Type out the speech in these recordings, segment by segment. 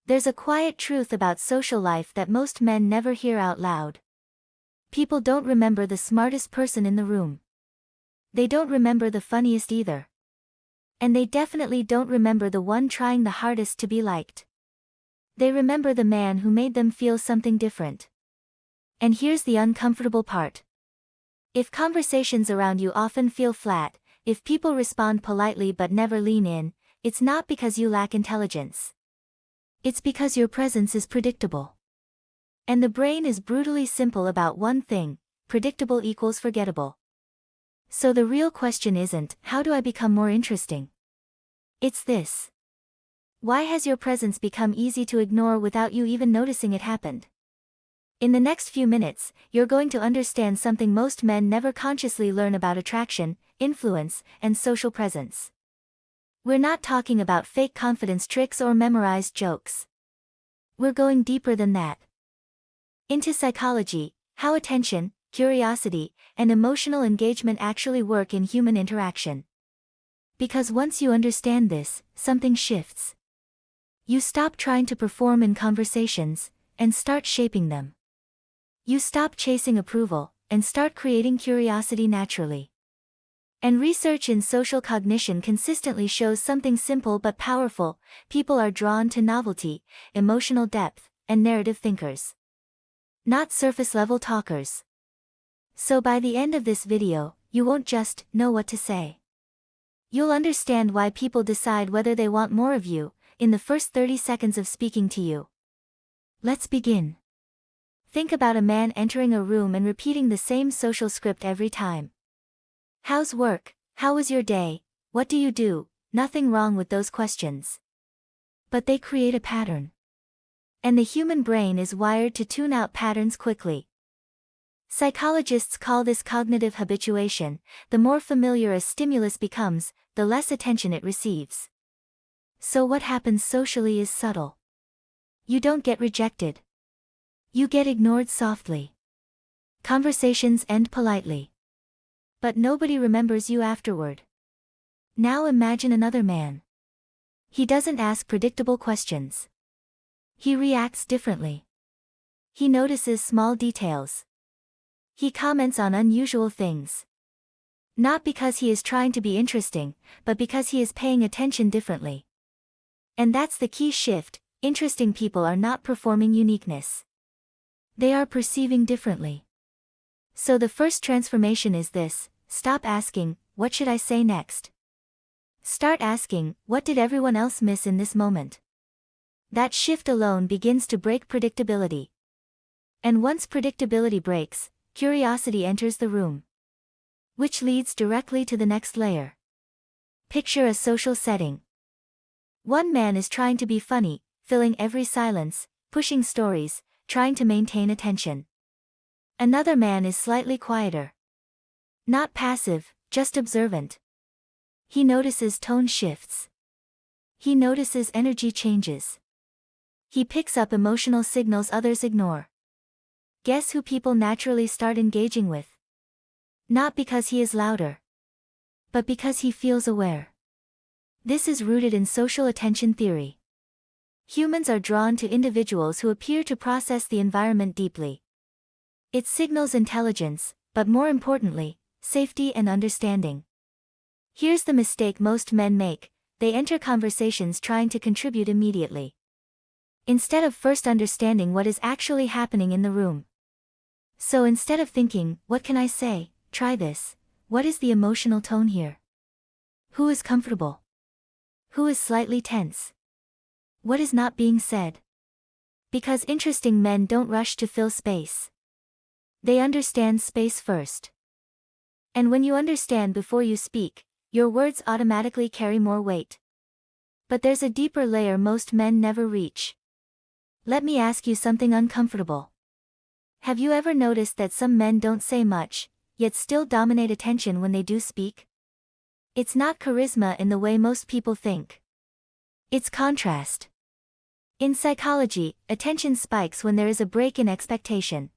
There's a quiet truth about social life that most men never hear out loud. People don't remember the smartest person in the room. They don't remember the funniest either. And they definitely don't remember the one trying the hardest to be liked. They remember the man who made them feel something different. And here's the uncomfortable part. If conversations around you often feel flat, if people respond politely but never lean in, it's not because you lack intelligence. It's because your presence is predictable. And the brain is brutally simple about one thing: predictable equals forgettable. So the real question isn't, how do I become more interesting? It's this. Why has your presence become easy to ignore without you even noticing it happened? In the next few minutes, you're going to understand something most men never consciously learn about attraction, influence, and social presence. We're not talking about fake confidence tricks or memorized jokes. We're going deeper than that. Into psychology, how attention, curiosity, and emotional engagement actually work in human interaction. Because once you understand this, something shifts. You stop trying to perform in conversations, and start shaping them. You stop chasing approval, and start creating curiosity naturally. And research in social cognition consistently shows something simple but powerful: people are drawn to novelty, emotional depth, and narrative thinkers. Not surface-level talkers. So by the end of this video, you won't just know what to say. You'll understand why people decide whether they want more of you in the first 30 seconds of speaking to you. Let's begin. Think about a man entering a room and repeating the same social script every time. How's work? How was your day? What do you do? Nothing wrong with those questions. But they create a pattern. And the human brain is wired to tune out patterns quickly. Psychologists call this cognitive habituation. The more familiar a stimulus becomes, the less attention it receives. So what happens socially is subtle. You don't get rejected. You get ignored softly. Conversations end politely. But nobody remembers you afterward. Now imagine another man. He doesn't ask predictable questions. He reacts differently. He notices small details. He comments on unusual things. Not because he is trying to be interesting, but because he is paying attention differently. And that's the key shift: interesting people are not performing uniqueness. They are perceiving differently. So the first transformation is this: stop asking, what should I say next? Start asking, what did everyone else miss in this moment? That shift alone begins to break predictability. And once predictability breaks, curiosity enters the room. Which leads directly to the next layer. Picture a social setting. One man is trying to be funny, filling every silence, pushing stories, trying to maintain attention. Another man is slightly quieter. Not passive, just observant. He notices tone shifts. He notices energy changes. He picks up emotional signals others ignore. Guess who people naturally start engaging with? Not because he is louder, but because he feels aware. This is rooted in social attention theory. Humans are drawn to individuals who appear to process the environment deeply. It signals intelligence, but more importantly, safety and understanding. Here's the mistake most men make: they enter conversations trying to contribute immediately, instead of first understanding what is actually happening in the room. So instead of thinking, what can I say, try this: what is the emotional tone here? Who is comfortable? Who is slightly tense? What is not being said? Because interesting men don't rush to fill space. They understand space first. And when you understand before you speak, your words automatically carry more weight. But there's a deeper layer most men never reach. Let me ask you something uncomfortable. Have you ever noticed that some men don't say much, yet still dominate attention when they do speak? It's not charisma in the way most people think. It's contrast. In psychology, attention spikes when there is a break in expectation.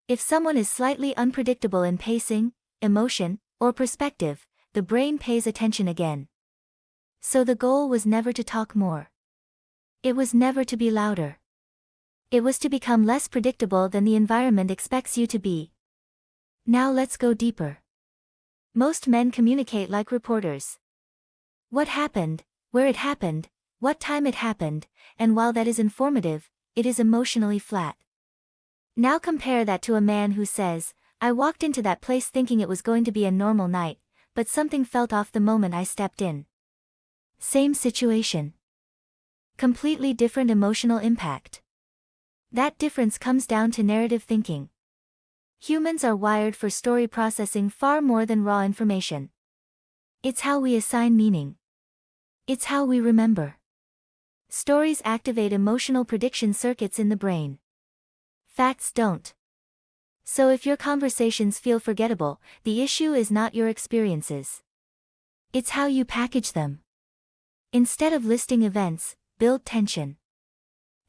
If someone is slightly unpredictable in pacing, emotion, or perspective, the brain pays attention again. So the goal was never to talk more. It was never to be louder. It was to become less predictable than the environment expects you to be. Now let's go deeper. Most men communicate like reporters. What happened, where it happened, what time it happened, and while that is informative, it is emotionally flat. Now compare that to a man who says, I walked into that place thinking it was going to be a normal night, but something felt off the moment I stepped in. Same situation. Completely different emotional impact. That difference comes down to narrative thinking. Humans are wired for story processing far more than raw information. It's how we assign meaning. It's how we remember. Stories activate emotional prediction circuits in the brain. Facts don't. So if your conversations feel forgettable, the issue is not your experiences. It's how you package them. Instead of listing events, build tension.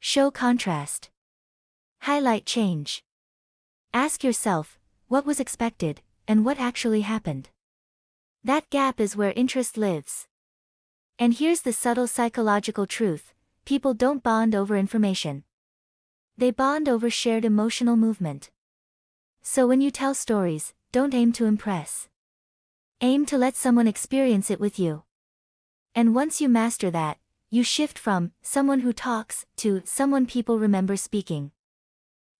Show contrast. Highlight change. Ask yourself, what was expected, and what actually happened? That gap is where interest lives. And here's the subtle psychological truth: people don't bond over information. They bond over shared emotional movement. So when you tell stories, don't aim to impress. Aim to let someone experience it with you. And once you master that, you shift from someone who talks to someone people remember speaking.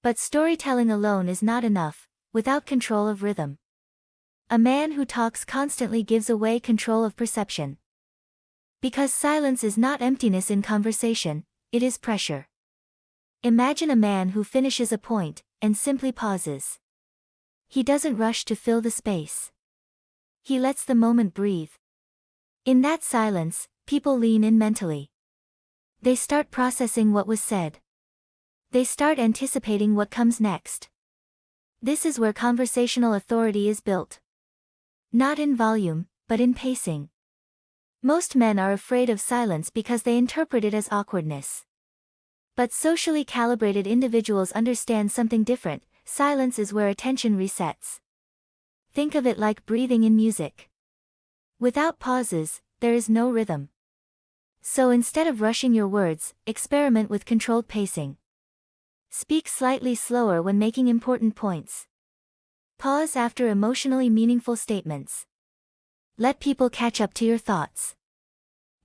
But storytelling alone is not enough, without control of rhythm. A man who talks constantly gives away control of perception. Because silence is not emptiness in conversation, it is pressure. Imagine a man who finishes a point, and simply pauses. He doesn't rush to fill the space. He lets the moment breathe. In that silence, people lean in mentally. They start processing what was said. They start anticipating what comes next. This is where conversational authority is built. Not in volume, but in pacing. Most men are afraid of silence because they interpret it as awkwardness. But socially calibrated individuals understand something different: silence is where attention resets. Think of it like breathing in music. Without pauses, there is no rhythm. So instead of rushing your words, experiment with controlled pacing. Speak slightly slower when making important points. Pause after emotionally meaningful statements. Let people catch up to your thoughts.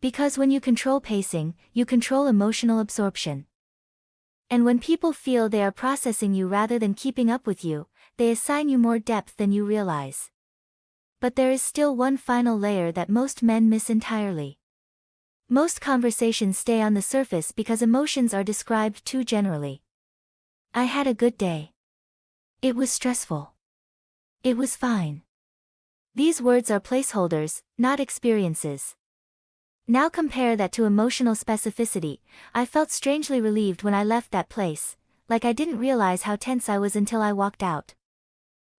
Because when you control pacing, you control emotional absorption. And when people feel they are processing you rather than keeping up with you, they assign you more depth than you realize. But there is still one final layer that most men miss entirely. Most conversations stay on the surface because emotions are described too generally. I had a good day. It was stressful. It was fine. These words are placeholders, not experiences. Now compare that to emotional specificity. I felt strangely relieved when I left that place, like I didn't realize how tense I was until I walked out.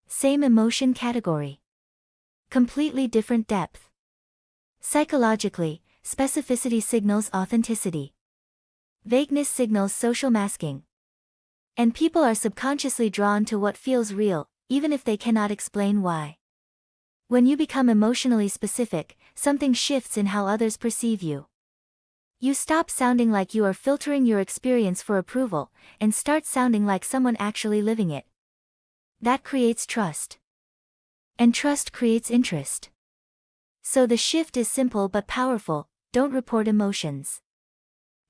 Same emotion category. Completely different depth. Psychologically, specificity signals authenticity. Vagueness signals social masking. And people are subconsciously drawn to what feels real, even if they cannot explain why. When you become emotionally specific, something shifts in how others perceive you. You stop sounding like you are filtering your experience for approval, and start sounding like someone actually living it. That creates trust. And trust creates interest. So the shift is simple but powerful: don't report emotions.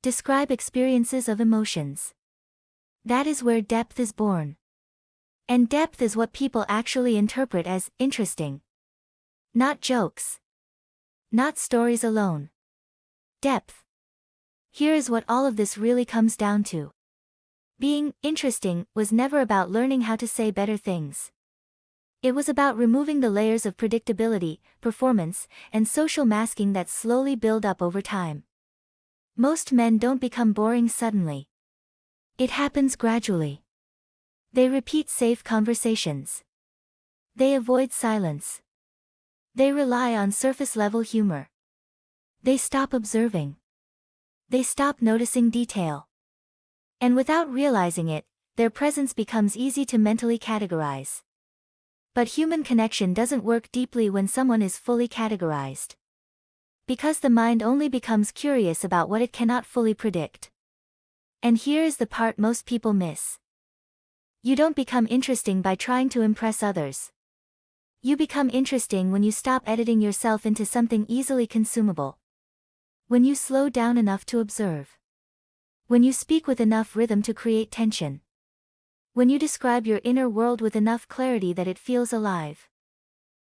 Describe experiences of emotions. That is where depth is born. And depth is what people actually interpret as interesting. Not jokes. Not stories alone. Depth. Here is what all of this really comes down to. Being interesting was never about learning how to say better things. It was about removing the layers of predictability, performance, and social masking that slowly build up over time. Most men don't become boring suddenly. It happens gradually. They repeat safe conversations. They avoid silence. They rely on surface-level humor. They stop observing. They stop noticing detail. And without realizing it, their presence becomes easy to mentally categorize. But human connection doesn't work deeply when someone is fully categorized. Because the mind only becomes curious about what it cannot fully predict. And here is the part most people miss. You don't become interesting by trying to impress others. You become interesting when you stop editing yourself into something easily consumable. When you slow down enough to observe. When you speak with enough rhythm to create tension. When you describe your inner world with enough clarity that it feels alive.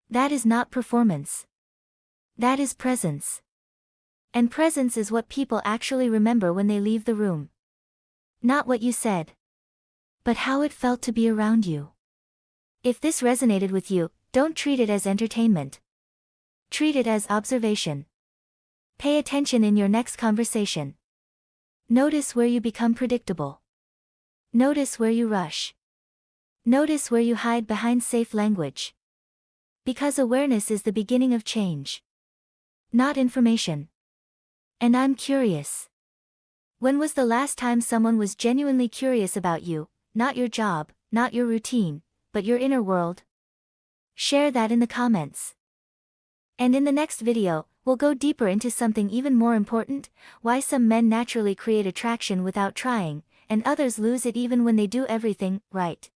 That is not performance. That is presence. And presence is what people actually remember when they leave the room. Not what you said, but how it felt to be around you. If this resonated with you, don't treat it as entertainment. Treat it as observation. Pay attention in your next conversation. Notice where you become predictable. Notice where you rush. Notice where you hide behind safe language. Because awareness is the beginning of change. Not information. And I'm curious. When was the last time someone was genuinely curious about you, not your job, not your routine, but your inner world? Share that in the comments. And in the next video, we'll go deeper into something even more important, why some men naturally create attraction without trying, and others lose it even when they do everything right.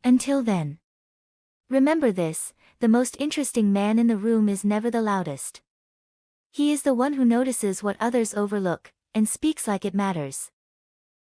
Until then. Remember this, the most interesting man in the room is never the loudest. He is the one who notices what others overlook, and speaks like it matters.